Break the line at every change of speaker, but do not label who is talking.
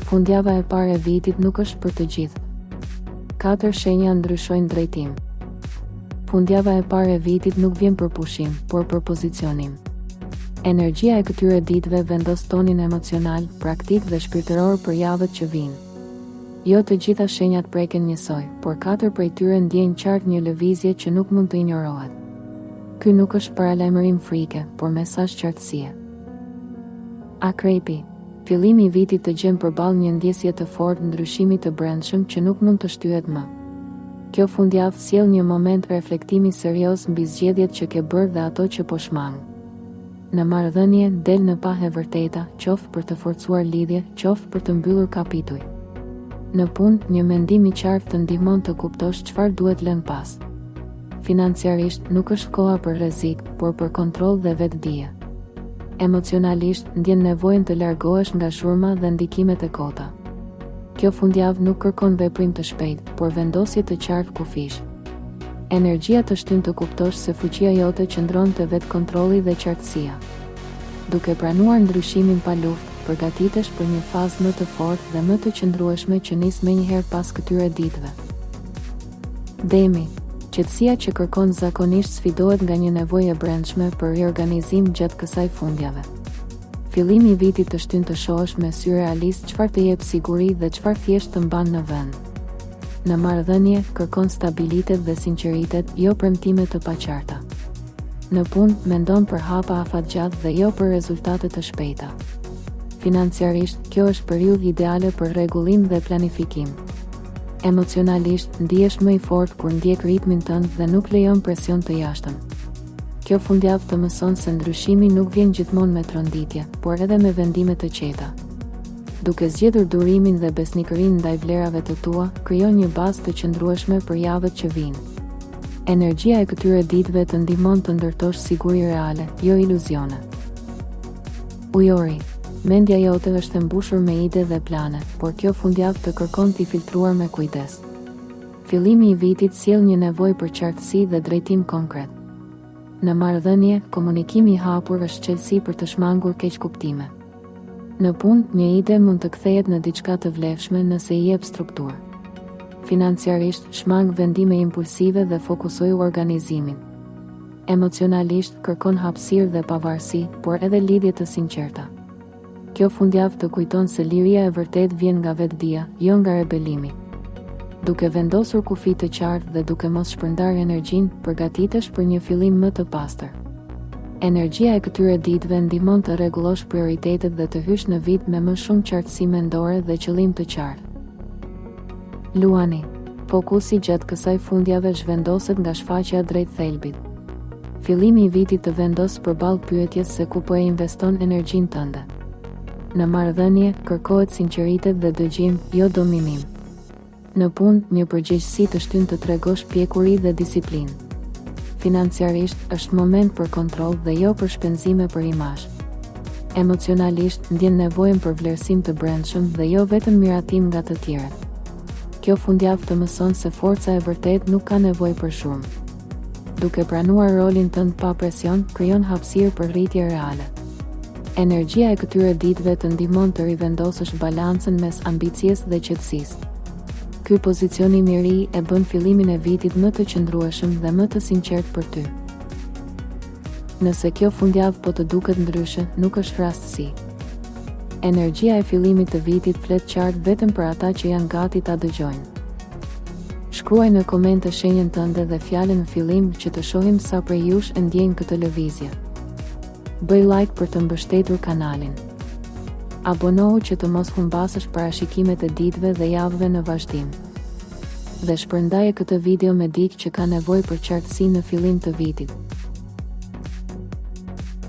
Fundjava e parë e vitit nuk është për të gjithë. 4 shenja ndryshojnë drejtim. Fundjava e parë e vitit nuk vjen për pushim, por për pozicionim. Energjia e këtyre ditëve vendos tonin emocional, praktik dhe shpirtëror për javët që vinë. Jo të gjitha shenjat preken njësoj, por 4 prej tyre ndjejnë qartë një lëvizje që nuk mund të injorohet. Ky nuk është paralajmërim frike, por mesazh qartësie. Akrepi. Fillimi i vitit të gjen përballë një ndjesje të fortë ndryshimi të brendshëm që nuk mund të shtyhet më. Kjo fundjavë sjell një moment reflektimi serioz mbi zgjedhjet që ke bërë dhe ato që po shmang. Në marrëdhënie del në pah e vërteta, qoftë për të forcuar lidhje, qoftë për të mbyllur kapituj. Në punë, një mendim i qartë të ndihmon të kuptosh çfarë duhet lënë pas. Financiarisht, nuk është koha për rrezik, por për kontroll dhe vetdije. Emocionalisht, ndjen nevojën të largohesh nga shurma dhe ndikimet e kota. Kjo fundjavë nuk kërkon veprim të shpejtë, por vendosje të qartë kufish. Energjia të shtyn të kuptosh se fuqia jote qëndron te vetkontrolli dhe qartësia. Duke pranuar ndryshimin pa luftë, përgatitesh për një fazë më të fortë dhe më të qëndrueshme që nis menjëherë pas këtyre ditëve. Demi. Qetësia që kërkon zakonisht sfidohet nga një nevojë e brendshme për riorganizim gjatë kësaj fundjave. Fillimi i vitit të shtyn të shohësh me sy realist çfarë të jep siguri dhe çfarë thjesht të mban në vend. Në marrëdhënie, kërkon stabilitet dhe sinqeritet, jo premtime të paqarta. Në punë, mendon për hapa afatgjatë dhe jo për rezultate të shpejta. Financiarisht, kjo është periudhë ideale për rregullim dhe planifikim. Emocionalisht, ndihesh më i fortë kur ndjek ritmin tënd dhe nuk lejon presion të jashtëm. Kjo fundjavë të mëson se ndryshimi nuk vjen gjithmonë me tronditje, por edhe me vendime të qeta. Duke zgjedhur durimin dhe besnikërinë ndaj vlerave të tua, krijon një bazë të qëndrueshme për javët që vijnë. Energjia e këtyre ditëve të ndihmon të ndërtosh siguri reale, jo iluzione. Ujori. Mendja jote është e mbushur me ide dhe plane, por kjo fundjavë të kërkon t'i filtruar me kujdes. Fillimi i vitit sjell një nevojë për qartësi dhe drejtim konkret. Në marrëdhënie, komunikimi i hapur është çelësi për të shmangur keqkuptime. Në punë, një ide mund të kthehet në diçka të vlefshme nëse i jep strukturë. Financiarisht, shmang vendime impulsive dhe fokusoj organizimin. Emocionalisht, kërkon hapësirë dhe pavarësi, por edhe lidhje të sinqerta. Kjo fundjavë të kujton se liria e vërtet vjen nga vetdia, jo nga rebelimi. Duke vendosur kufi të qartë dhe duke mos shpërndar energjinë, përgatitesh për një fillim më të pastër. Energjia e këtyre ditëve ndihmon të rregullosh prioritetet dhe të hysh në vit me më shumë qartësi mendore dhe qëllim të qartë. Luani. Fokusi gjatë kësaj fundjave zhvendoset nga shfaqja drejt thelbit. Fillimi i vitit të vendos përballë pyetjes se ku po e investon energjinë tënde. Në marrëdhënie, kërkohet sinqeritet dhe dëgjim, jo dominim. Në punë, një përgjegjësi të shtyn të tregosh pjekuri dhe disiplinë. Financiarisht, është moment për kontroll dhe jo për shpenzime për imazh. Emocionalisht, ndjen nevojën për vlerësim të brendshëm dhe jo vetëm miratim nga të tjerët. Kjo fundjavë të mëson se forca e vërtet nuk ka nevojë për shurmë. Duke pranuar rolin tënd pa presion, krijon hapësirë për rritje reale. Energjia e këtyre ditëve të ndihmon të rivendosësh balancën mes ambicies dhe qetësisë. Ky pozicion i miri e bën fillimin e vitit më të qëndrueshëm dhe më të sinqert për ty. Nëse kjo fundjavë po të duket ndryshe, nuk është rastësi. Energjia e fillimit të vitit flet qartë vetëm për ata që janë gati ta dëgjojnë. Shkruaj në komente shenjën tënde dhe fjalën në fillim që të shohim sa prej jush e ndjejnë këtë lëvizje. Bëj like për të mbështetur kanalin. Abonohu që të mos humbasësh parashikimet e ditëve dhe javëve në vazhdim. Dhe shpërndaje këtë video me dikë që ka nevojë për qartësi në fillim të vitit.